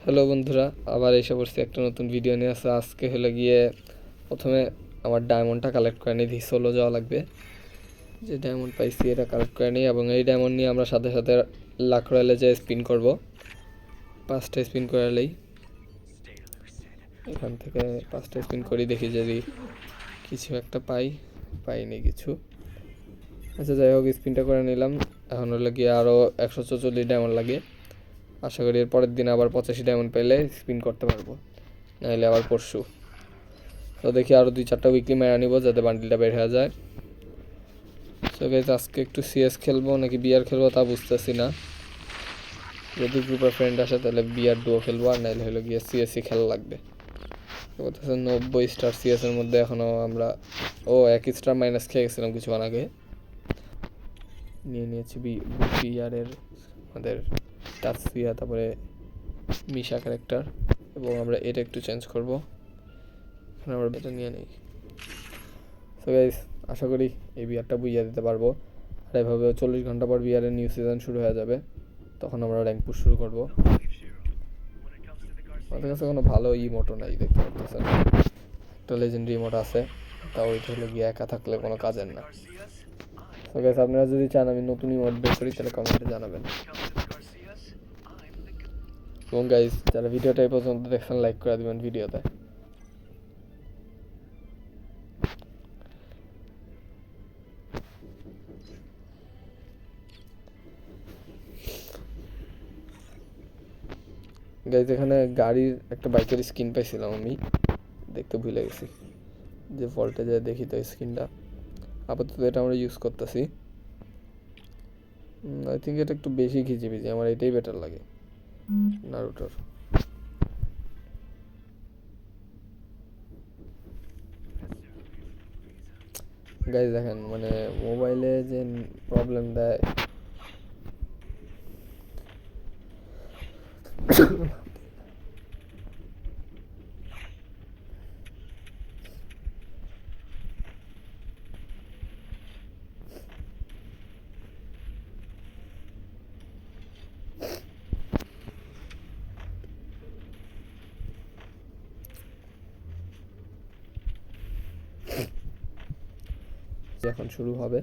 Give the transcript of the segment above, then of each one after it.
Hello বন্ধুরা, আবার এসে পড়ছি একটা নতুন ভিডিও নিয়ে। আজকে হলো গিয়ে প্রথমে আমার ডায়মন্ডটা কালেক্ট করে নিই। সোলো যাওয়া লাগবে, যে ডায়মন্ড পাইছি এটা কালেক্ট করে নিই এবং এই ডায়মন্ড নিয়ে আমরা সাথে সাথে লাখ রয়েলে যে স্পিন করব। 5টা স্পিন করালেই এখান থেকে 5টা স্পিন করি, দেখি যদি কিছু একটা পাইনি কিছু। আচ্ছা যাই হোক, স্পিনটা করে নিলাম। এখন হলো গিয়ে আরও 144 ডায়মন্ড লাগে। আশা করি এর পরের দিন আবার 85 ডায়মন্ড পেলে স্পিন করতে পারবো, নাহলে আবার পরশু। তো দেখি আরও 2-4টা উইকলি মেরা নিব যাতে বান্ডিলটা বের হয়ে যায়। সো গাইস, আজকে একটু সিএস খেলবো নাকি বিআর খেলবো তা বুঝতেছি না। যদি গ্রুপের ফ্রেন্ড আসে তাহলে বিআর ডুও খেলবো, আর নাহলে হলো গিয়ে সিএসই খেলা লাগবে। বলতেছে 90 স্টার সিএস এর মধ্যে এখনও আমরা 1 স্টার মাইনাস খেয়ে গেছিলাম কিছুক্ষণ আগে। নিয়েছি বিআরের আমাদের তাসফিয়া, তারপরে মিশা ক্যারেক্টার, এবং আমরা এটা একটু চেঞ্জ করবো। এখন আমরা এটা নিয়ে নিই। সো গাইস, আশা করি এই বিয়ারটা বুঝিয়ে দিতে পারবো। আর এভাবে 40 ঘন্টা পর বিয়ারের নিউ সিজন শুরু হয়ে যাবে, তখন আমরা র্যাঙ্ক পুশ শুরু করবো। আমাদের কাছে কোনো ভালো ইমোটো নাই, দেখতে পাচ্ছেন। একটা লেজেন্ডারি ইমোট আছে, তাও ওইটা হলে গিয়ে একা থাকলে কোনো কাজের না। সো গাইস, আপনারা যদি চান আমি নতুন ইমোট বের করি তাহলে কমেন্টে জানাবেন। এবং গাইস, যারা ভিডিওটা এই পর্যন্ত দেখছেন লাইক করে দিবেন ভিডিওতে। গাইস, এখানে গাড়ির একটা বাইকের স্কিন পাইছিলাম আমি, দেখতে ভুলে গেছি। যে ফল্টে যায় দেখি তো স্কিনটা। আপাতত এটা আমরা ইউজ করতেছি। আই থিঙ্ক এটা একটু বেশি খিচিবিজি, আমার এটাই বেটার লাগে নারুটোর। গাইস দেখেন, মানে মোবাইলে যে প্রবলেম দেয়। এখন শুরু হবে।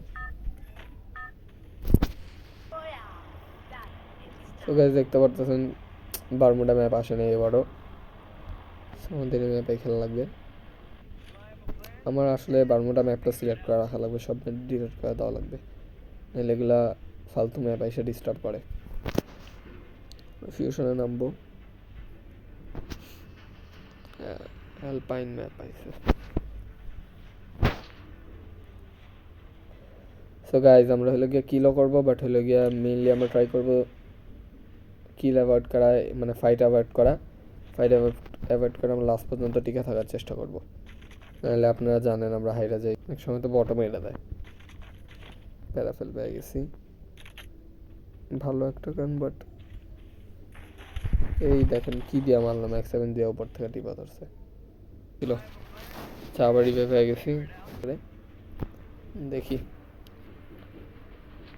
তো গাইস দেখতে পারতেছেন বারমুডা ম্যাপ আসে না এবারও, আমাদের এই ম্যাপে খেলা লাগবে। আমার আসলে বারমুডা ম্যাপটা সিলেক্ট করে রাখা লাগবে, সব ম্যাপ ডিলিট করে দেওয়া লাগবে, নাহলে এগুলা ফালতু ম্যাপ এসে ডিস্টার্ব করে। ফিউশনে নামবো। অ্যালপাইন ম্যাপ আইছে। সো গাইজ, আমরা হলো গিয়ে কিলও করবো, বাট হলো গিয়ে মেইনলি আমরা ট্রাই করবো কিল অ্যাভয়েড করা, মানে ফাইট অ্যাভয়েড করা। ফাইট অ্যাভয়েড করে আমরা লাস্ট পর্যন্ত টিকে থাকার চেষ্টা করবো, নাহলে আপনারা জানেন আমরা হাইরা যাই, এক সময় তো বটম এড়ে দেয়। প্যারাফেল পেয়ে গেছি, ভালো একটা গান, বাট এই দেখেন কি দিয়া মারলাম, X7 দিয়ে উপর থেকে টিপা ধরছে ছিল। আবার রিভাইভ পেয়ে গেছি। দেখি,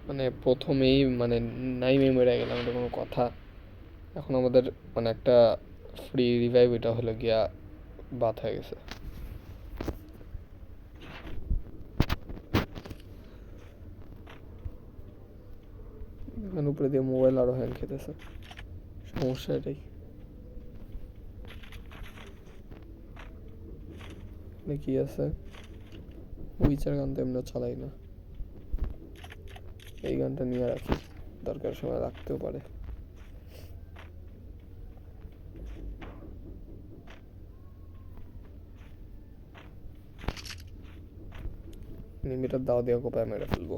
মানে প্রথমেই মানে নাইমে মেরে গেলাম, এটা কোনো কথা? এখন আমাদের মানে একটা ফ্রি রিভাইভ, এটা হলো গিয়া বাদ হয়ে গেছে। এখানে উপরে দিয়ে মোবাইল আরো হ্যাং খেতেছে, সমস্যা এটাই। কি আছে, উইচার গান তো এমনি চালাই না, এই গানটা নিয়ে রাখি, দরকার সময় রাখতেও পারে। নিমিটার দাও দিয়ে কোপায় মেরে ফেলবো।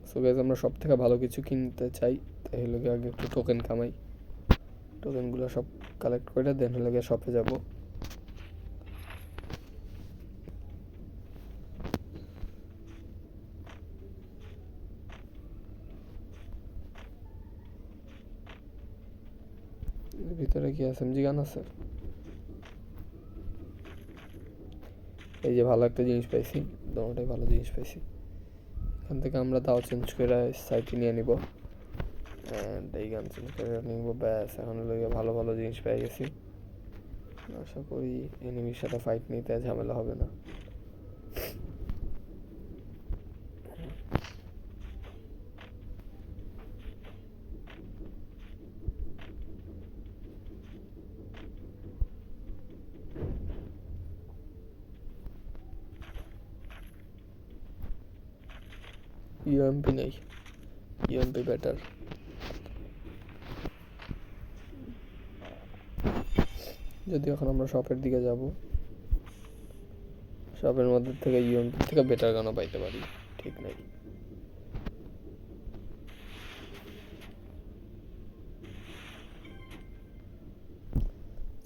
সো গাইস, আমরা সব থেকে ভালো কিছু কিনতে চাই, তাই হলো গিয়ে আগে একটু টোকেন কামাই। টোকেনগুলো সব কালেক্ট করে দেন হলো গিয়ে শপে যাব। ভিতরে কি এসএমজি গান আছে? এই যে ভালো একটা জিনিস পাইছি, দুটোটাই ভালো জিনিস পাইছি। এখান থেকে আমরা দাও চেঞ্জ করে সাইটে নিয়ে নিব, অ্যান্ড এই গান চেঞ্জ করে নিব। ব্যাস, এখন লোকে ভালো ভালো জিনিস পেয়ে গেছি। আশা করি এনিমির সাথে ফাইট নিতে ঝামেলা হবে না। ইউএমপি নেই, ইউএমপি বেটার। যদি এখন আমরা শপের দিকে যাব, শপের মধ্যে থেকে ইউএমপি থেকে বেটার গানও পাইতে পারি, ঠিক নাই।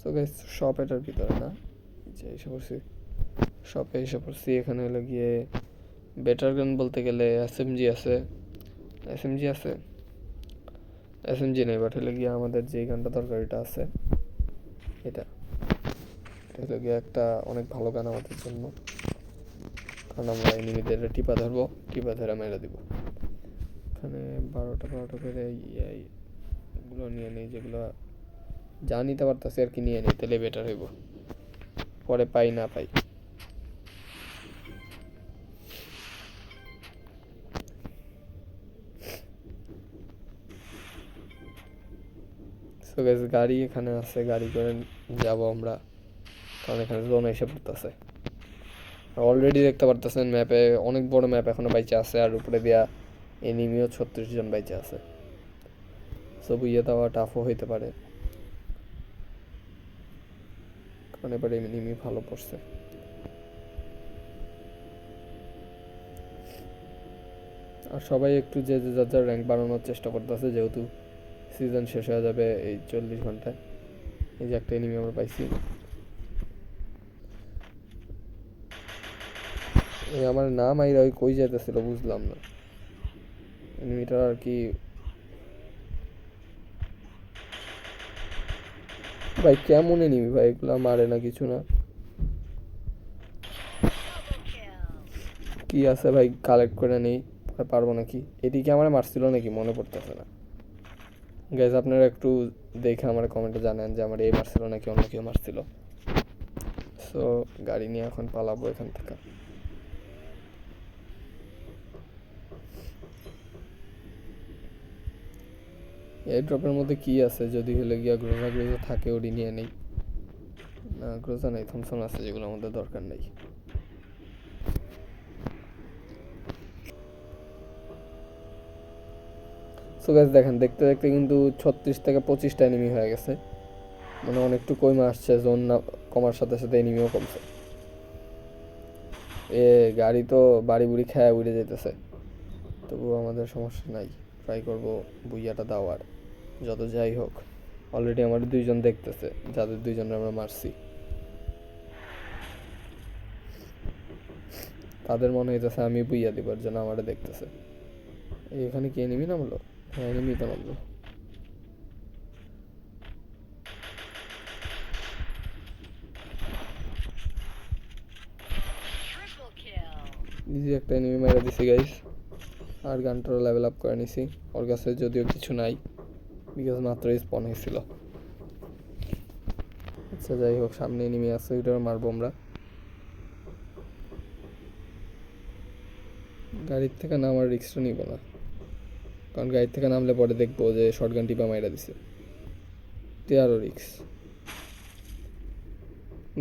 সো গাইস, শপ এটার ভিতরে না, যে এসে পড়ছি শপে, এসে পড়ছি। এখানে হলো গিয়ে বেটার গান বলতে গেলে এসএমজি আছে, এসএমজি আছে, এসএমজি নেই, বাট হলো গিয়ে আমাদের যে গানটা দরকার এটা আছে। এটা হলো গিয়ে একটা অনেক ভালো গান আমাদের জন্য, কারণ আমরা এনিমিদের টিপা ধরবো, টিপা ধরে মেরে দিব। এখানে 12টা করে এগুলো নিয়ে নেই, যেগুলো যা নিতে পারতেছি আর কি নিয়ে নিই, তাহলে বেটার হইব, পরে পাই না পাই। সো গাইস, গাড়ি এখানে আছে, গাড়ি করে যাব আমরা, কারণ এখানে জোন এসে পড়তেছে। অলরেডি দেখতে পারতেছেন ম্যাপে অনেক বড় ম্যাপ এখনো বাইচে আছে, আর উপরে দেওয়া এনিমিও 36 জন বাইচে আছে। সো বুঝিয়ে দেওয়া টাফও হইতে পারে, কারণ এবারে এনিমি ভালো পড়ছে। আর সবাই একটু যে যার যার র্যাঙ্ক বাড়ানোর চেষ্টা করতেছে, যেহেতু সিজন শেষ হয়ে যাবে এই 40 ঘন্টায়। এই যে একটা এনিমি আমরা পাইছি, এই আমার নাম আইরা ওই কই যাইতেছিল বুঝলাম না। এনিমিটার আর কি ভাই, কেমন এনিমি ভাই, এগুলো মারে না কিছু না। কি আছে ভাই, কালেক্ট করে নেই, পারবো নাকি? এদিকে আমার মারছিল নাকি মনে পড়তেছে না। গাইজ, আপনারা একটু দেখে আমার কমেন্টে জানেন যে আমার এই মারছিল নাকি অন্য কেউ মারছিল। সো গাড়ি নিয়ে এখন পালাবো এখান থেকে। এই ড্রপের মধ্যে কি আছে, যদি হলে গিয়া গ্রোজা থাকে ওটি নিয়ে নেই। না, গ্রোজা নেই, থমসন আছে, যেগুলো আমাদের দরকার নেই। সো গাইজ দেখেন, দেখতে দেখতে কিন্তু 36 থেকে 25টা এনিমি হয়ে গেছে, মানে অনেকটু কমে আসছে, জোন না কমার সাথে সাথে এনিমিও কমছে। এ গাড়ি তো বাড়ি বুড়ি খেয়া উড়ে যেতেছে, তবুও আমাদের সমস্যা নাই, ট্রাই করবো বুইয়াটা দেওয়ার। যত যাই হোক, অলরেডি আমার 2জন দেখতেছে, যাদের 2জনের আমরা মারছি, তাদের মনে হইতেছে আমি বুইয়া দিবার জন্য আমারে দেখতেছে। এখানে কি এনিমি নামলো? হ্যাঁ, এনিমি তো নামলো। ইজি একটা এনিমি মেরে দিছি গাইস, আর গানটারও লেভেল আপ করে নিছি। ওর কাছে যদিও কিছু নাই, বিকজ মাত্রই স্পন হয়েছিল। আচ্ছা যাই হোক, সামনে এনিমি আছে, ওইটাও মারবো আমরা। গাড়ির থেকে নামার রিস্কটা নিব না, কারণ গাড়ির থেকে নামলে পরে দেখবো যে শর্টগান টিপা মাইরা দিছে, তে আরও রিক্স।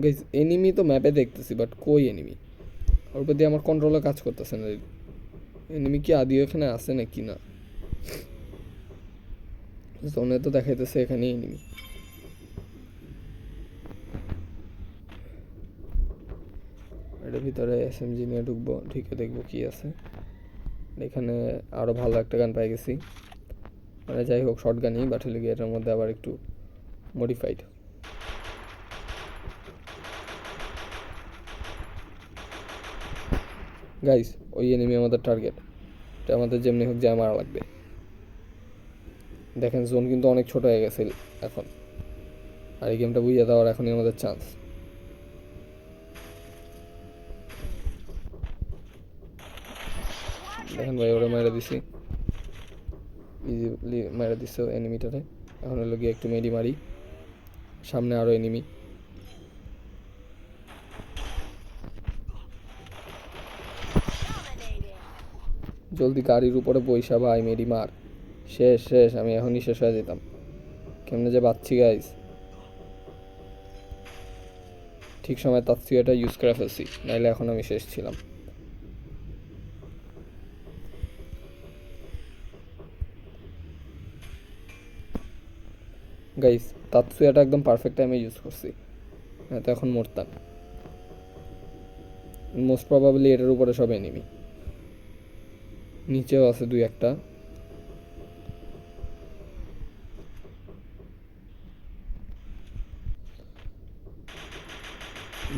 গাইস, এনিমি তো ম্যাপে দেখতেছি, বাট কই এনিমি? ওর প্রতি আমার কন্ট্রোলে কাজ করতেছে না। এনিমি কি আদিও এখানে আছে নাকি না? জোনে তো দেখাইতেছে এখানে এনিমি। এটার ভিতরে এসএমজি নিয়ে ঢুকবো, ঢুকে দেখবো কি আছে। এখানে আরও ভালো একটা গান পাই গেছি, মানে যাই হোক শর্ট গানই, বাট হলে গিয়ে এটার মধ্যে আবার একটু মডিফাইড। গাইস, ওই এনিমি আমাদের টার্গেট, এটা আমাদের যেমনি হোক যা মারা লাগবে। দেখেন জোন কিন্তু অনেক ছোট হয়ে গেছে এখন, আর এই গেমটা বুঝিয়ে দেওয়ার এখনই আমাদের চান্স। দেখেন ভাই ওরা মেরে দিছি, ইজিলি মেরে দিছে এনিমিটারে। এখন হলো গিয়ে একটু মেডি মারি, সামনে আরও এনিমি। জলদি গাড়ির উপরে বইসা ভাই মেডি মার। শেষ শেষ, আমি এখনই শেষ হয়ে যেতাম। কেমনে যে বাচ্চি গাইস, ঠিক সময় তাৎসুয়াটা ইউজ করে ফেলছি, নাইলে এখন আমি শেষ ছিলাম। গাইস তাৎসুয়াটা একদম পারফেক্ট টাইমে ইউজ করছি, তো এখন মরতাম। মোস্ট প্রবাবলি এটার উপরে সব এনিমি, নিচেও আছে দুই একটা।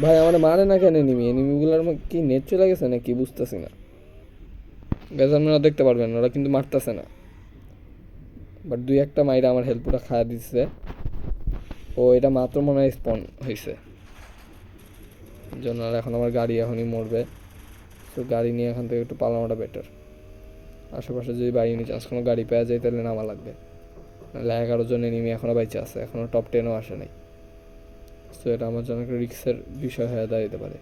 ভাই আমার মারে না কেন এনিমিগুলোর কি নেট চলে গেছে না কি বুঝতেছি না। গাইস আপনারা দেখতে পারবেন ওরা কিন্তু মারতেছে না, বাট দুই একটা মাইরা আমার হেল্প পুরো খাওয়া দিচ্ছে। ও এটা মাত্র মনে হয় স্পন হয়েছে জন্য, আর এখন আমার গাড়ি এখনই মরবে। তো গাড়ি নিয়ে এখান থেকে একটু পালানোটা বেটার। আশেপাশে যদি বাড়ি নিয়ে চান্স কোনো গাড়ি পাওয়া যায় তাহলে নামা লাগবে, নাহলে 11 জন এনিমি এখনও বাইচে আছে, এখনও টপ 10ও আসে নাই। তো এটা আমার জন্য একটা রিস্কের বিষয় হয়ে দাঁড়াতে পারে।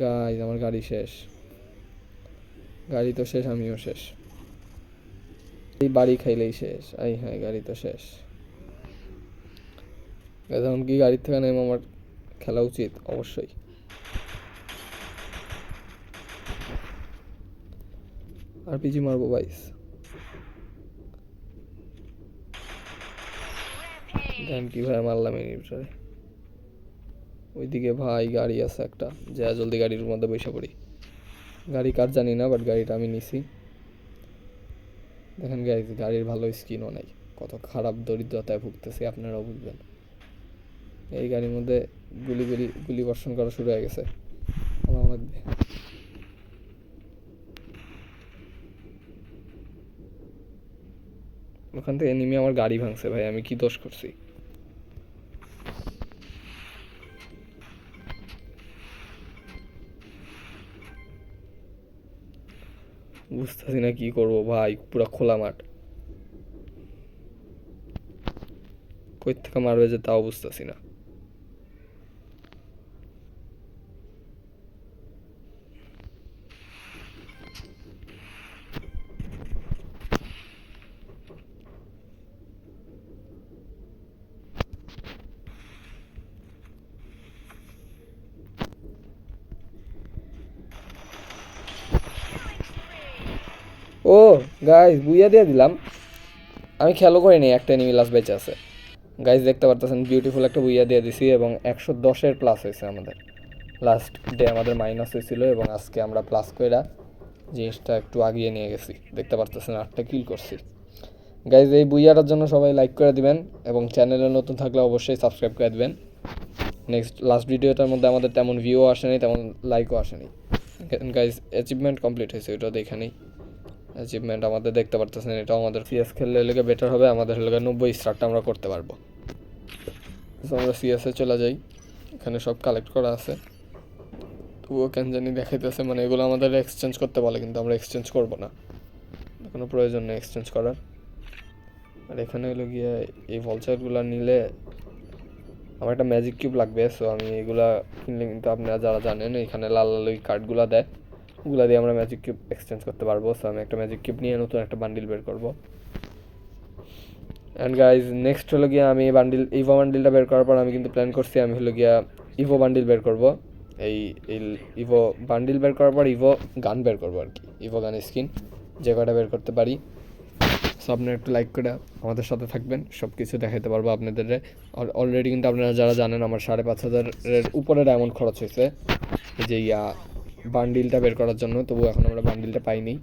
গাইজ আমার গাড়ি শেষ, গাড়ি তো শেষ, আমিও শেষ। এই বাড়ি খাইলেই শেষ। আই হ্যাঁ গাড়ি তো শেষ। এখন কি গাড়ির থেকে নেমে আমার খেলা উচিত? অবশ্যই। আর পিজি মারবো গাইস। দেন কিভাবে মারলাম এই ভিতরে। ওইদিকে ভাই গাড়ি আছে একটা, যা জলদি গাড়ির মধ্যে বসে পড়ি। গাড়ি কার জানি না, বাট গাড়িটা আমি নিছি। দেখেন গাইজ গাড়ির ভালো স্কিনও নাই, কত খারাপ দরিদ্রতায় ভুগতেছি আপনারাও বুঝবেন। এই গাড়ির মধ্যে গুলি বর্ষণ করা শুরু হয়ে গেছে, আমার লাগবে। ওখান থেকে এনিমি আমার গাড়ি ভাঙছে ভাই, আমি কি দোষ করছি? বুঝতেছি না কি করবো ভাই, পুরো খোলা মাঠ, কই থেকে মারবে যে তাও বুঝতেছি না। ও গাইজ বুইয়া দিয়ে দিলাম, আমি খেয়ালও করিনি একটা এনিমি লাস্ট বেঁচে আছে। গাইজ দেখতে পারতেছেন বিউটিফুল একটা বুইয়া দিয়ে দিছি, এবং 110-এর প্লাস হয়েছে আমাদের। লাস্ট ডে আমাদের মাইনাস হয়েছিল, এবং আজকে আমরা প্লাস কইরা জিনিসটা একটু আগিয়ে নিয়ে গেছি। দেখতে পারতেছেন 8টা কিল করছি। গাইজ এই বুইয়াটার জন্য সবাই লাইক করে দিবেন, এবং চ্যানেলে নতুন থাকলে অবশ্যই সাবস্ক্রাইব করে দিবেন। লাস্ট ভিডিওটার মধ্যে আমাদের তেমন ভিউও আসেনি, তেমন লাইকও আসেনি। গাইজ অ্যাচিভমেন্ট কমপ্লিট হয়েছে, ওইটাও দেখে নিই। অ্যাচিভমেন্ট আমাদের দেখতে পারতেছেন, এটাও আমাদের সিএস খেললে লেগে বেটার হবে, আমাদের লেগে 90 স্টারটা আমরা করতে পারবো। তো আমরা সিএসে চলে যাই, এখানে সব কালেক্ট করা আছে। তবুও কেন জানি দেখাইতেছে, মানে এগুলো আমাদের এক্সচেঞ্জ করতে বলে, কিন্তু আমরা এক্সচেঞ্জ করবো না, কোনো প্রয়োজন নেই এক্সচেঞ্জ করার। আর এখানে হলো গিয়ে এই ভলচারগুলো নিলে আমার একটা ম্যাজিক কিউব লাগবে। সো আমি এগুলা কিনলে কিন্তু আপনারা যারা জানেন এখানে লাল লাল ওই কার্ডগুলো দেয়, ওগুলো দিয়ে আমরা ম্যাজিক কিউব এক্সচেঞ্জ করতে পারবো। সো আমি একটা ম্যাজিক কিউব নিয়ে নতুন একটা বান্ডিল বের করবো। অ্যান্ড গাইজ নেক্সট হলো গিয়ে আমি ইভো বান্ডিলটা বের করার পর আমি কিন্তু প্ল্যান করছি আমি হলো গিয়া ইভো বান্ডিল বের করবো। এই ইভো বান্ডিল বের করার পর ইভো গান বের করবো আর কি, ইভো গান স্কিন যে কটা বের করতে পারি। সো আপনারা একটু লাইক করে আমাদের সাথে থাকবেন, সব কিছু দেখাতে পারবো আপনাদের। অলরেডি কিন্তু আপনারা যারা জানেন আমার 5,500-এর উপরে ডায়মন্ড খরচ হয়েছে এই যে বান্ডিলটা বের করার জন্য, তবু এখন আমরা বান্ডিলটা পাইনি।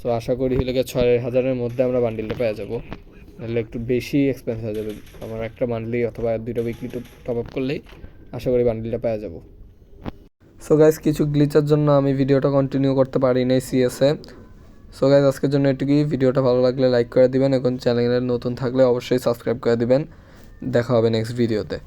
সো আশা করি হলে গিয়ে 6,000-এর মধ্যে আমরা বান্ডিলটা পেয়ে যাবো, নাহলে একটু বেশি এক্সপেন্স হয়ে যাবে। আমার একটা মান্থলি অথবা 2টা উইকলি টপ আপ করলেই আশা করি বান্ডিলটা পেয়ে যাবো। সো গাইজ কিছু গ্লিচের জন্য আমি ভিডিওটা কন্টিনিউ করতে পারি নাই সিএসএ। সো গাইজ আজকের জন্য এটুকুই। ভিডিওটা ভালো লাগলে লাইক করে দিবেন, এখন চ্যানেলে নতুন থাকলে অবশ্যই সাবস্ক্রাইব করে দিবেন। দেখা হবে নেক্সট ভিডিওতে।